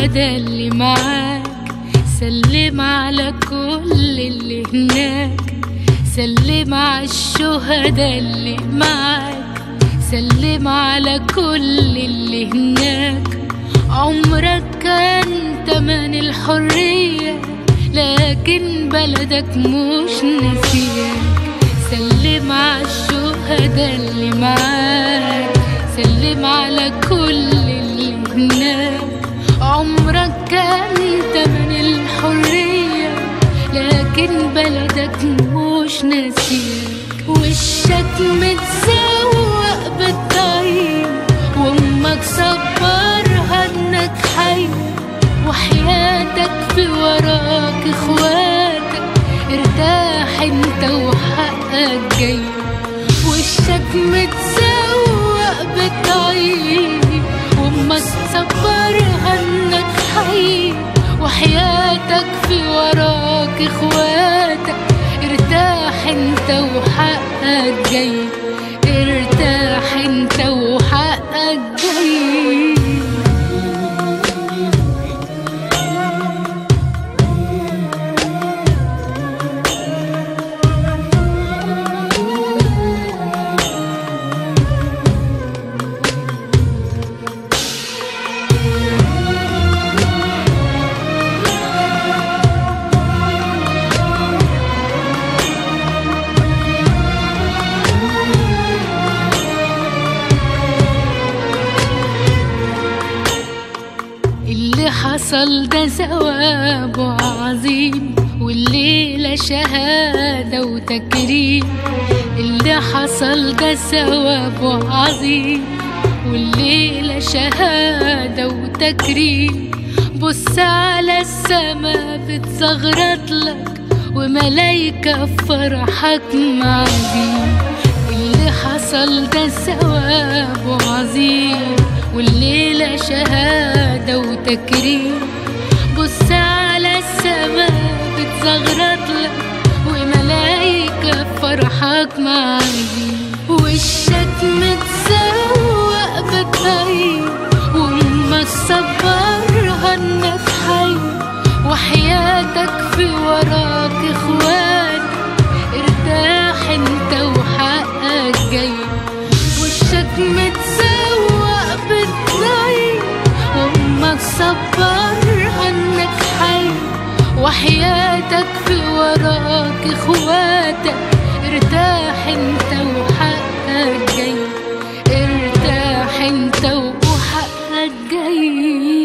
الشهداء اللي معاك، سلم على كل اللي هناك، سلم على الشهداء اللي معاك، سلم على كل اللي هناك. عمرك كان تمن الحرية، لكن بلدك مش نسياك. سلم على الشهداء اللي معاك، سلم على كل اللي هناك. عمرك كان تمن الحرية، لكن بلدك مش نسياك. وشك متسوق بالطيب، وامك صبرها انك حي، وحياتك في وراك اخواتك. ارتاح انت وحقك جاي. وشك متسوق بالطيب، وامك صبرها انك حي، وحياتك في وراك اخواتك. ارتاح انت وحقك جاي، ارتاح انت وحقك جاي. اللي حصل ده ثوابه عظيم، والليلة شهادة وتكريم. اللي حصل ده ثوابه عظيم، والليلة شهادة وتكريم. بص على السما بتزغرط لك، وملايكة في فرحك معدين. اللي حصل ده ثوابه عظيم، والليلة شهادة وتكريم. بص على السماء بتزغرط لك، وملايكة في فرحك معدين. وشك متسوق بالطيب، وامك صبرها انك حي، وحياتك في وراك اخوات. ارتاح انت وحقك جاي. وشك متسوق بالطيب، وامك صبرها انك حي، وحياتك في وراك اخواتك. ارتاح انت وحقك جاي، ارتاح انت وحقك جاي.